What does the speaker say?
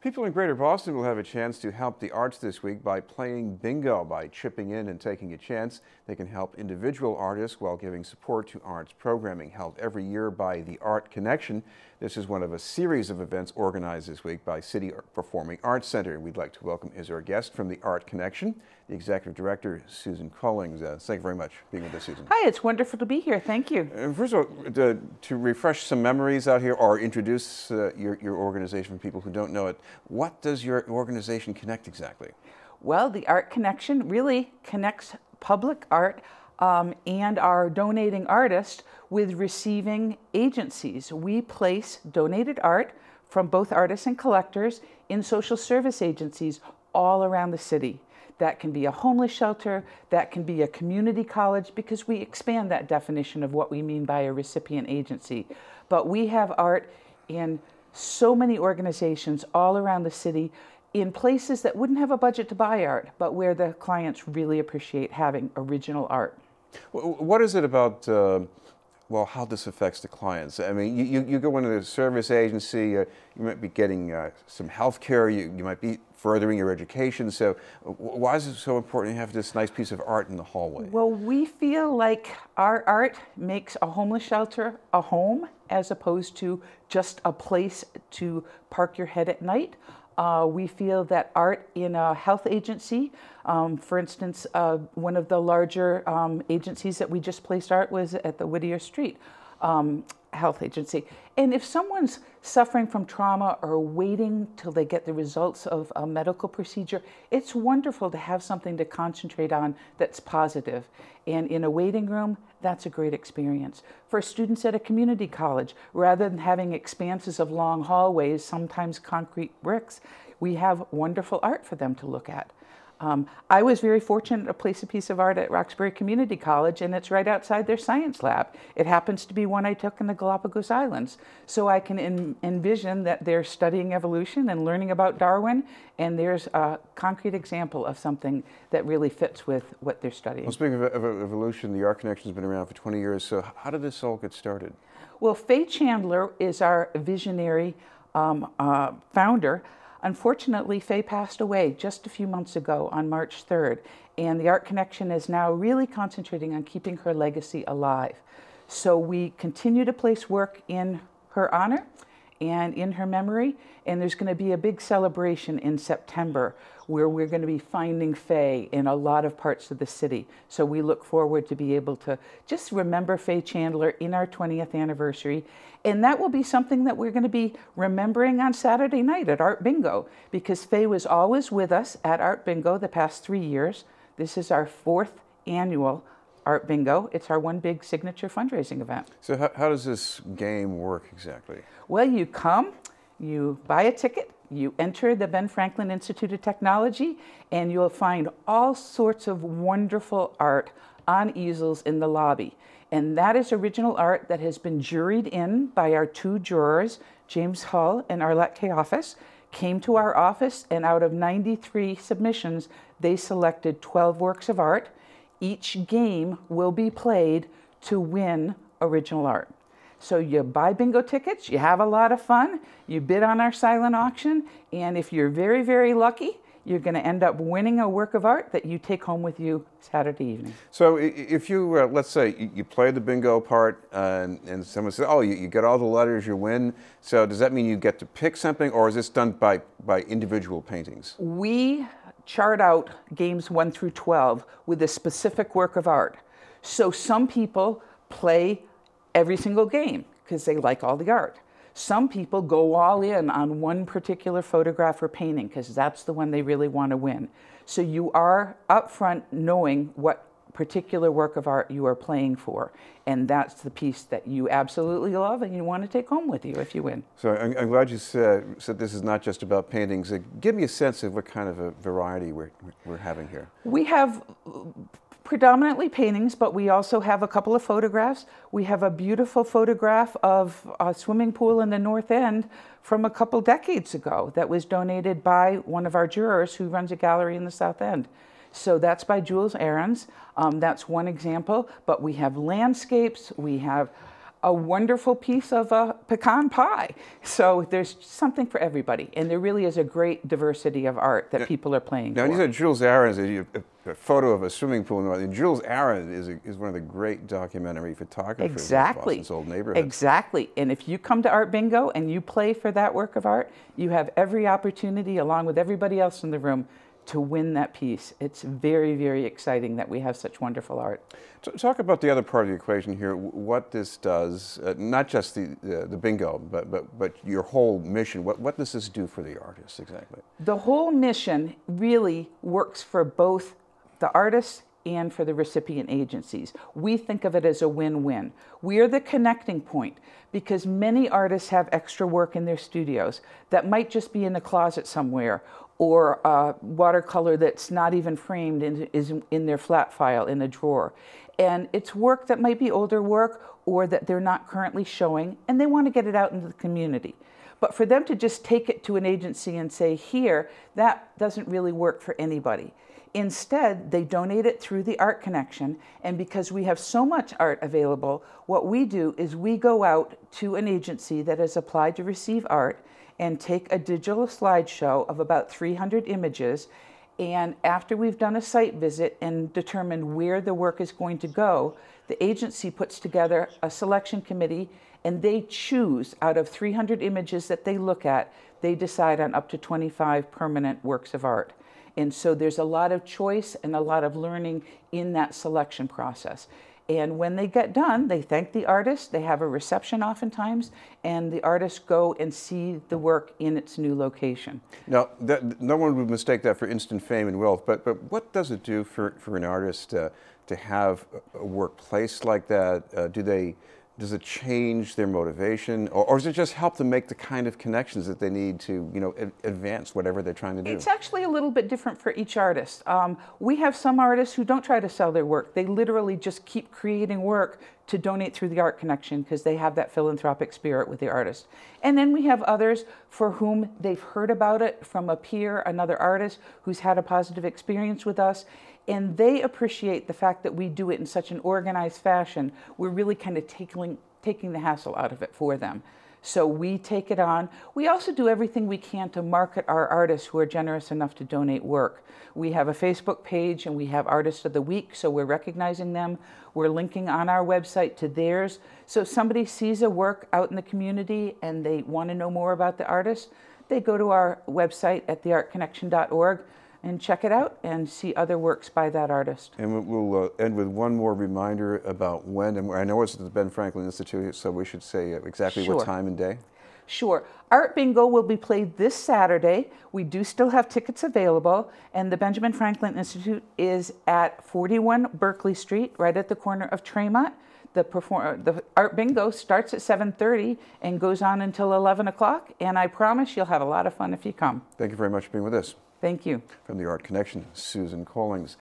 People in Greater Boston will have a chance to help the arts this week by playing bingo. By chipping in and taking a chance, they can help individual artists while giving support to arts programming held every year by the Art Connection. This is one of a series of events organized this week by City Performing Arts Center. We'd like to welcome as our guest from the Art Connection, the Executive Director, Susan Collings. Thank you very much for being with us, Susan. Hi, it's wonderful to be here. Thank you. First of all, to refresh some memories out here or introduce your organization for people who don't know it, what does your organization connect exactly? Well, the Art Connection really connects public art and our donating artists with receiving agencies. We place donated art from both artists and collectors in social service agencies all around the city. That can be a homeless shelter, that can be a community college, because we expand that definition of what we mean by a recipient agency. But we have art in so many organizations all around the city in places that wouldn't have a budget to buy art, but where the clients really appreciate having original art. What is it about, well, how this affects the clients? I mean, you go into a service agency, you might be getting some health care, you might be furthering your education. So why is it so important to have this nice piece of art in the hallway? Well, we feel like our art makes a homeless shelter a home as opposed to just a place to park your head at night. We feel that art in a health agency, for instance, one of the larger agencies that we just placed art was at the Whittier Street Health Agency. And if someone's suffering from trauma or waiting till they get the results of a medical procedure, it's wonderful to have something to concentrate on that's positive. And in a waiting room, that's a great experience. For students at a community college, rather than having expanses of long hallways, sometimes concrete bricks, we have wonderful art for them to look at. I was very fortunate to place a piece of art at Roxbury Community College, and it's right outside their science lab. It happens to be one I took in the Galapagos Islands. So I can envision that they're studying evolution and learning about Darwin, and there's a concrete example of something that really fits with what they're studying. Well, speaking of evolution, the Art Connection has been around for 20 years, so how did this all get started? Well, Faye Chandler is our visionary founder. Unfortunately, Faye passed away just a few months ago on March 3rd, and the Art Connection is now really concentrating on keeping her legacy alive. So we continue to place work in her honor and in her memory, and there's going to be a big celebration in September where we're going to be finding Faye in a lot of parts of the city. So we look forward to be able to just remember Faye Chandler in our 20th anniversary. And that will be something that we're going to be remembering on Saturday night at Art Bingo, because Faye was always with us at Art Bingo the past 3 years. This is our 4th annual Art Bingo. It's our one big signature fundraising event. So how does this game work exactly? Well, you come, you buy a ticket, you enter the Ben Franklin Institute of Technology, and you'll find all sorts of wonderful art on easels in the lobby. And that is original art that has been juried in by our 2 jurors, James Hull and Arlette Keofis, came to our office, and out of 93 submissions, they selected 12 works of art. Each game will be played to win original art. So you buy bingo tickets, you have a lot of fun, you bid on our silent auction, and if you're very, very lucky, you're going to end up winning a work of art that you take home with you Saturday evening. So if you, let's say, you play the bingo part and someone says, oh, you get all the letters, you win. So does that mean you get to pick something, or is this done by individual paintings? We chart out games 1 through 12 with a specific work of art. So some people play every single game because they like all the art. Some people go all in on one particular photograph or painting because that's the one they really want to win. So you are upfront knowing what particular work of art you are playing for, and that's the piece that you absolutely love and you want to take home with you if you win. So I'm glad you said this is not just about paintings. Give me a sense of what kind of a variety we're having here. We have predominantly paintings, but we also have a couple of photographs. We have a beautiful photograph of a swimming pool in the North End from a couple decades ago that was donated by one of our jurors who runs a gallery in the South End. So that's by Jules Ahrens. That's one example, but we have landscapes, we have a wonderful piece of pecan pie. So there's something for everybody, and there really is a great diversity of art that people are playing now, for. you said Jules Aron's a photo of a swimming pool. And Jules Aron is one of the great documentary photographers Exactly. of Boston's old neighborhood. Exactly. And if you come to Art Bingo and you play for that work of art, you have every opportunity, along with everybody else in the room, to win that piece. It's very, very exciting that we have such wonderful art. Talk about the other part of the equation here, what this does, not just the bingo, but your whole mission. What does this do for the artists exactly? The whole mission really works for both the artists and for the recipient agencies. We think of it as a win-win. We are the connecting point because many artists have extra work in their studios that might just be in a closet somewhere, or watercolor that's not even framed is in their flat file in a drawer. And it's work that might be older work or that they're not currently showing, and they want to get it out into the community. But for them to just take it to an agency and say, here, that doesn't really work for anybody. Instead, they donate it through the Art Connection, and because we have so much art available, what we do is we go out to an agency that has applied to receive art and take a digital slideshow of about 300 images, and after we've done a site visit and determined where the work is going to go, the agency puts together a selection committee, and they choose out of 300 images that they look at, they decide on up to 25 permanent works of art. And so there's a lot of choice and a lot of learning in that selection process. And when they get done, they thank the artist, they have a reception oftentimes, and the artists go and see the work in its new location. Now, no one would mistake that for instant fame and wealth, but what does it do for an artist to have a workplace like that? Does it change their motivation, or does it just help them make the kind of connections that they need to, advance whatever they're trying to do? It's actually a little bit different for each artist. We have some artists who don't try to sell their work. They literally just keep creating work to donate through the Art Connection because they have that philanthropic spirit with the artist. And then we have others for whom they've heard about it from a peer, another artist who's had a positive experience with us, and they appreciate the fact that we do it in such an organized fashion. We're really kind of taking the hassle out of it for them. So we take it on. We also do everything we can to market our artists who are generous enough to donate work. We have a Facebook page and we have Artists of the Week, so we're recognizing them. We're linking on our website to theirs. So if somebody sees a work out in the community and they want to know more about the artist, they go to our website at theartconnection.org and check it out and see other works by that artist. And we'll end with one more reminder about when and where. I know it's at the Ben Franklin Institute, so we should say exactly what time and day. Sure. Art Bingo will be played this Saturday. We do still have tickets available, and the Benjamin Franklin Institute is at 41 Berkeley Street, right at the corner of Tremont. The Art Bingo starts at 7:30 and goes on until 11 o'clock, and I promise you'll have a lot of fun if you come. Thank you very much for being with us. Thank you. From the Art Connection, Susan Collings.